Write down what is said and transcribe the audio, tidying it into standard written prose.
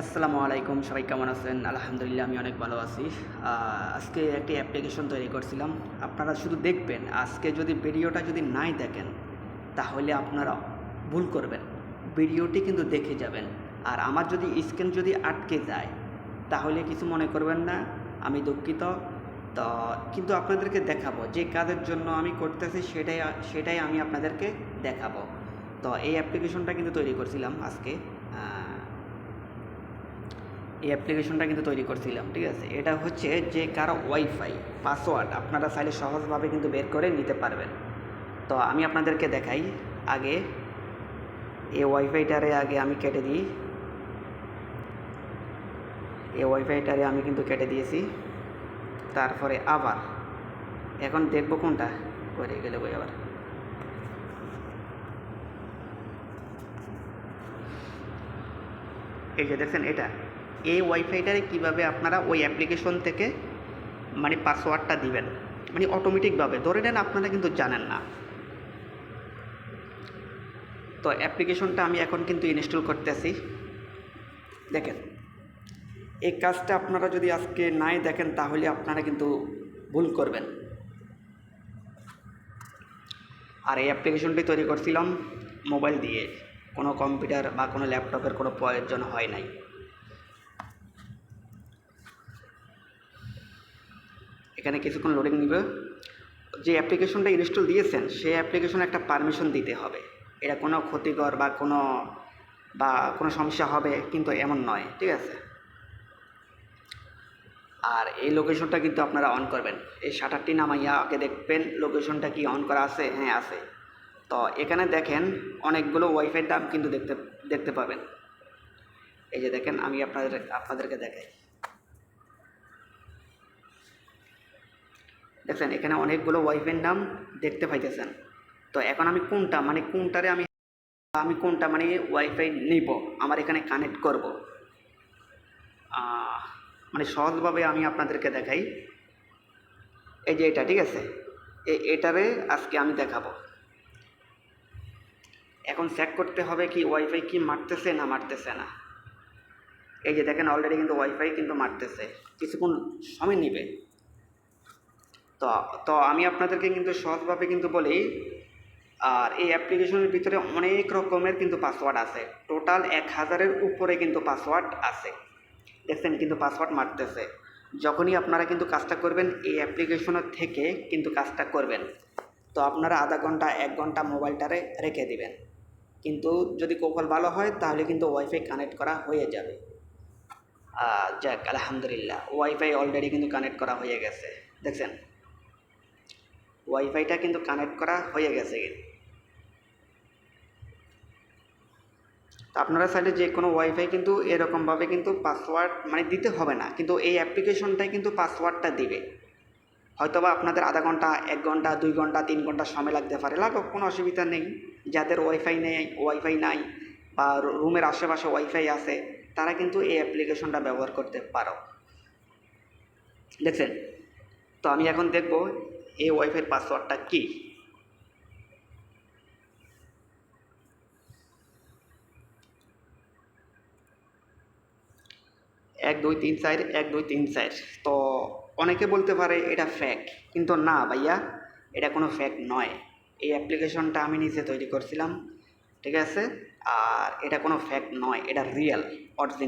আসসালামু আলাইকুম, সবাই কেমন আছেন? আলহামদুলিল্লাহ, আমি অনেক ভালো আছি। আজকে একটি অ্যাপ্লিকেশন তৈরি করছিলাম। আপনারা শুধু দেখবেন, আজকে যদি ভিডিওটা যদি নাই দেখেন তাহলে আপনারা ভুল করবেন। ভিডিওটি কিন্তু দেখে যাবেন। আর আমার যদি স্ক্রিন যদি আটকে যায় তাহলে কিছু মনে করবেন না, আমি দুঃখিত। তো কিন্তু আপনাদেরকে দেখাবো যে কাজের জন্য আমি করতেছি সেটাই আমি আপনাদেরকে দেখাবো। তো এই অ্যাপ্লিকেশনটা কিন্তু তৈরি করছিলাম আজকে। এই অ্যাপ্লিকেশনটা কিন্তু তৈরি করছিলাম, ঠিক আছে? এটা হচ্ছে যে কারো ওয়াইফাই পাসওয়ার্ড আপনারা চাইলে সহজভাবে কিন্তু বের করে নিতে পারবেন। তো আমি আপনাদেরকে দেখাই। আগে এই ওয়াইফাইটারে আমি কেটে দিই। এই ওয়াইফাইটারে আমি কিন্তু কেটে দিয়েছি। তারপরে আবার এখন দেখব কোনটা করে গেলে বই আবার এই যে দেখছেন, এটা এই ওয়াইফাইটারে কীভাবে আপনারা ওই অ্যাপ্লিকেশন থেকে মানে পাসওয়ার্ডটা দিবেন, মানে অটোমেটিকভাবে ধরে নেন আপনারা কিন্তু জানেন না। তো অ্যাপ্লিকেশনটা আমি এখন কিন্তু ইনস্টল করতেছি। দেখেন, এই কাজটা আপনারা যদি আজকে নাই দেখেন তাহলে আপনারা কিন্তু ভুল করবেন। আর এই অ্যাপ্লিকেশনটি তৈরি করছিলাম মোবাইল দিয়ে, কোনো কম্পিউটার বা কোনো ল্যাপটপের কোনো প্রয়োজন হয় নাই। এখানে কিছুক্ষণ লোডিং নিবে। যে অ্যাপ্লিকেশনটা ইনস্টল দিয়েছেন সেই অ্যাপ্লিকেশনে একটা পারমিশন দিতে হবে। এটা কোনো ক্ষতিকর বা কোনো সমস্যা হবে কিন্তু এমন নয়, ঠিক আছে? আর এই লোকেশনটা কিন্তু আপনারা অন করবেন। এই শাটারটি নামাইয়া আগে দেখবেন লোকেশনটা কি অন করা আছে। হ্যাঁ, আছে। তো এখানে দেখেন অনেকগুলো ওয়াইফাই দাম কিন্তু দেখতে পাবেন। এই যে দেখেন, আমি আপনাদেরকে দেখাই। দেখছেন, এখানে অনেকগুলো ওয়াইফাই নাম দেখতে পাইতেছেন। তো এখন আমি কোনটারে আমি কোনটা মানে ওয়াইফাই নিব, আমার এখানে কানেক্ট করব, মানে সহজভাবে আমি আপনাদেরকে দেখাই। এই যে এটা, ঠিক আছে? এটারে আজকে আমি দেখাবো। এখন চেক করতে হবে কি ওয়াইফাই কি মারতেছে না মারতেছে না। এই যে দেখেন, অলরেডি কিন্তু ওয়াইফাই কিন্তু মারতেছে, কিছুক্ষণ সময় নিবে। তো তো আমি আপনাদেরকে কিন্তু সহজভাবে কিন্তু বলি। আর এই অ্যাপ্লিকেশনের ভিতরে অনেক রকমের কিন্তু পাসওয়ার্ড আছে, টোটাল 1000-এর উপরে কিন্তু পাসওয়ার্ড আছে। দেখছেন কিন্তু পাসওয়ার্ড মারতেছে। যখনই আপনারা কিন্তু কাজটা করবেন এই অ্যাপ্লিকেশনের থেকে কিন্তু কাজটা করবেন, তো আপনারা আধা ঘন্টা 1 ঘন্টা মোবাইলটারে রেখে দিবেন। কিন্তু যদি কপাল ভালো হয় তাহলে কিন্তু ওয়াইফাই কানেক্ট করা হয়ে যাবে। যাক, আলহামদুলিল্লাহ, ওয়াইফাই অলরেডি কিন্তু কানেক্ট করা হয়ে গেছে। দেখছেন, ওয়াইফাইটা কিন্তু কানেক্ট করা হয়ে গেছে। আপনারা চাইলে যে কোনো ওয়াইফাই কিন্তু এরকমভাবে কিন্তু পাসওয়ার্ড মানে দিতে হবে না, কিন্তু এই অ্যাপ্লিকেশনটাই কিন্তু পাসওয়ার্ডটা দিবে। হয়তোবা আপনাদের আধা ঘন্টা, 1 ঘন্টা, 2 ঘন্টা, 3 ঘন্টা সময় লাগতে পারে, লাগুক, কোনো অসুবিধা নেই। যাদের ওয়াইফাই নাই বা রুমের আশেপাশে ওয়াইফাই আছে তারা কিন্তু এই অ্যাপ্লিকেশনটা ব্যবহার করতে পারো। দেখছেন? তো আমি এখন দেখব এই ওয়াইফাইয়ের পাসওয়ার্ডটা কী। 1 2 3 4 1 2 3 4। তো অনেকে বলতে পারে এটা ফেক, কিন্তু না ভাইয়া, এটা কোনো ফেক নয়। এই অ্যাপ্লিকেশনটা আমি নিজে তৈরি করছিলাম, ঠিক আছে? আর এটা কোনো ফেক নয়, এটা রিয়েল, অরিজিনাল।